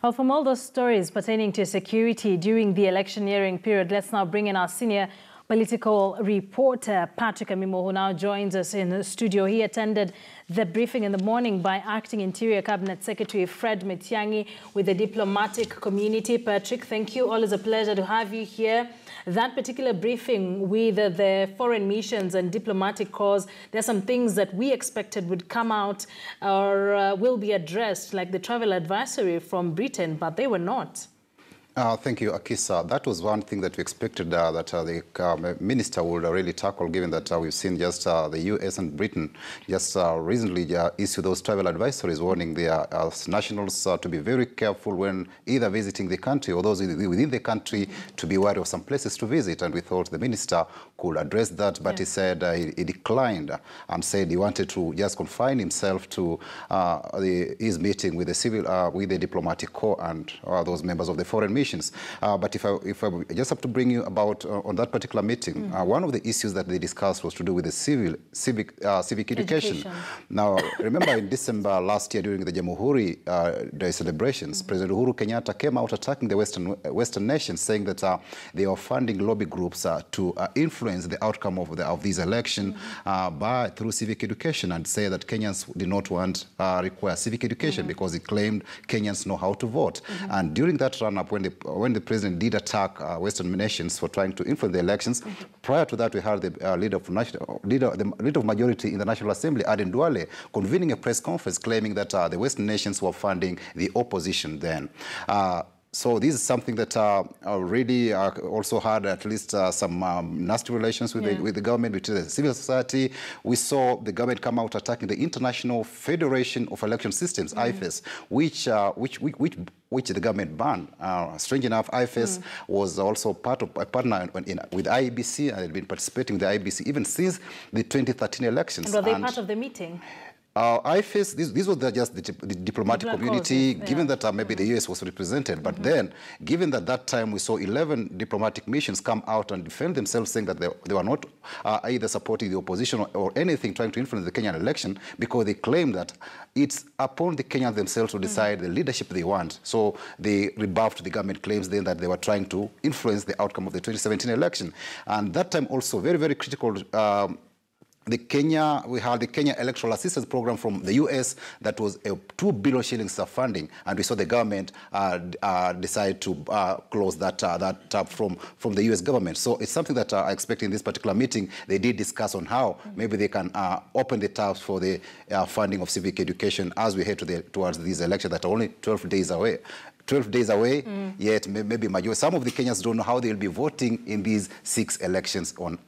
Well, from all those stories pertaining to security during the electioneering period, let's now bring in our senior political reporter, Patrick Amimo, who now joins us in the studio. He attended the briefing in the morning by Acting Interior Cabinet Secretary Fred Matiang'i with the diplomatic community. Patrick, thank you. Always a pleasure to have you here. That particular briefing with the foreign missions and diplomatic corps, there's some things that we expected would come out or will be addressed, like the travel advisory from Britain, but they were not. Thank you, Akisa. That was one thing that we expected that the minister would really tackle, given that we've seen just the US and Britain just recently issue those travel advisories warning their nationals to be very careful when either visiting the country or those within the country to be wary of some places to visit. And we thought the minister could address that, but he said he declined and said he wanted to just confine himself to his meeting with the diplomatic corps and those members of the foreign mission. But if I just have to bring you about on that particular meeting, one of the issues that they discussed was to do with the civic education. Now, remember in December last year during the Jamhuri Day celebrations, President Uhuru Kenyatta came out attacking the Western nations, saying that they are funding lobby groups to influence the outcome of this election through civic education, and say that Kenyans did not require civic education because he claimed Kenyans know how to vote. And during that run-up, when the president did attack Western nations for trying to influence the elections, prior to that, we heard the leader of majority in the National Assembly, Aden Duale, convening a press conference claiming that the Western nations were funding the opposition then. So this is something that really also had at least some nasty relations with the government, with the civil society. We saw the government come out attacking the International Federation of Election Systems, IFES, which the government banned. Strange enough, IFES was also a partner with IEBC and had been participating with the IEBC even since the 2013 elections. And were they part of the meeting? IFES, these were just the diplomatic community, given that maybe the US was represented. But then, given that that time we saw 11 diplomatic missions come out and defend themselves, saying that they were not either supporting the opposition or anything trying to influence the Kenyan election, because they claim that it's upon the Kenyans themselves to decide the leadership they want. So they rebuffed the government claims then that they were trying to influence the outcome of the 2017 election. And that time also very, very critical. We had the Kenya Electoral Assistance Program from the US that was a 2 billion shillings of funding, and we saw the government decide to close that tap from the US government. So it's something that I expect in this particular meeting they did discuss on how maybe they can open the taps for the funding of civic education as we head towards these elections that are only 12 days away. 12 days away, yet maybe some of the Kenyans don't know how they'll be voting in these 6 elections on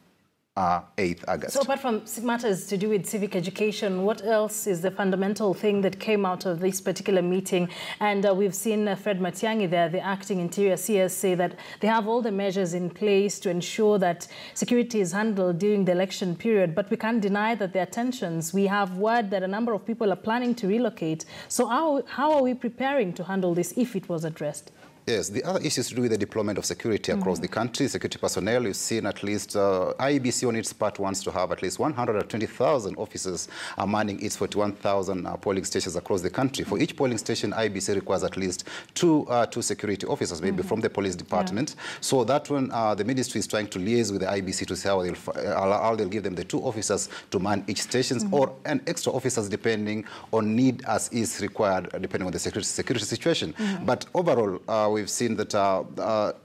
8th August. So apart from matters to do with civic education, what else is the fundamental thing that came out of this particular meeting? And we've seen Fred Matiang'i there, the acting interior CS, say that they have all the measures in place to ensure that security is handled during the election period. But we can't deny that there are tensions. We have word that a number of people are planning to relocate. So how are we preparing to handle this if it was addressed? Yes, the other issues to do with the deployment of security across the country, security personnel. You've seen at least IEBC on its part wants to have at least 120,000 officers manning its 41,000 polling stations across the country. For each polling station, IEBC requires at least two security officers, maybe from the police department. So that one, the ministry is trying to liaise with the IEBC to see how they'll give them the 2 officers to man each station or an extra officers depending on need as is required, depending on the security situation. But overall, we've seen that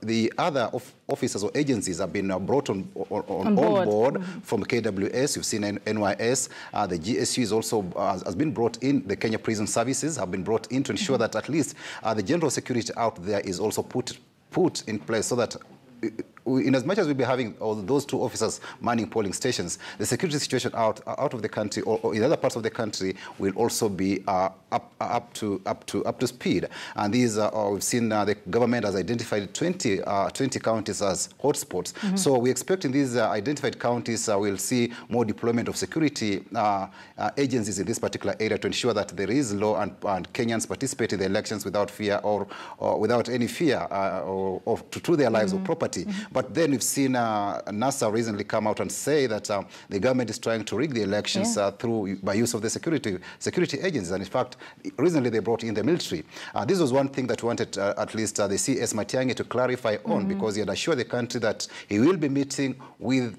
the other officers or agencies have been brought on board from KWS. You've seen NYS. The GSU is also has been brought in. The Kenya Prison Services have been brought in to ensure that at least the general security out there is also put in place, so that in as much as we'll be having those 2 officers manning polling stations, the security situation out of the country or in other parts of the country will also be up to speed. And these we've seen the government has identified 20 counties as hotspots. So we expect in these identified counties we'll see more deployment of security agencies in this particular area to ensure that there is law and Kenyans participate in the elections without fear or without any fear to their lives or property. But then we've seen NASA recently come out and say that the government is trying to rig the elections by use of the security agencies. And in fact, recently they brought in the military. This was one thing that we wanted at least the CS Matiang'i to clarify on, because he had assured the country that he will be meeting with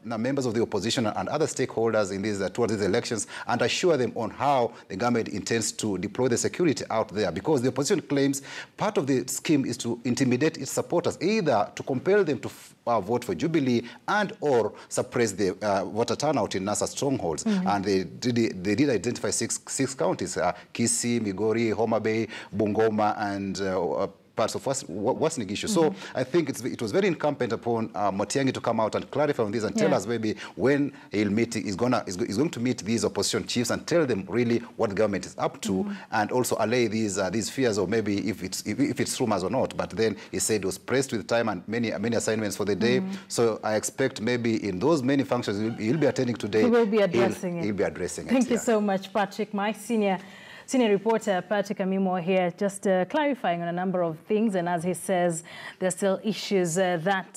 members of the opposition and other stakeholders in these towards these elections, and assure them on how the government intends to deploy the security out there, because the opposition claims part of the scheme is to intimidate its supporters, either to compel them to vote for Jubilee and or suppress the voter turnout in NASA strongholds. And they did identify six counties, Kisii, Migori, Homa Bay, Bungoma, and parts of Uasin Gishu. So I think it was very incumbent upon Matiang'i to come out and clarify on this and tell us maybe when he'll meet, he's going to meet these opposition chiefs and tell them really what the government is up to, and also allay these fears of maybe if it's rumors or not. But then he said he was pressed with time and many assignments for the day. So I expect maybe in those many functions he'll be attending today. He will be addressing He'll be addressing it. Thank you so much, Patrick. My senior reporter, Patrick Amimo here, just clarifying on a number of things. And as he says, there are still issues that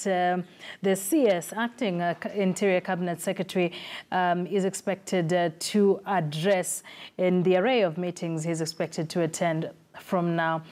the CS, acting Interior Cabinet Secretary, is expected to address in the array of meetings he's expected to attend from now.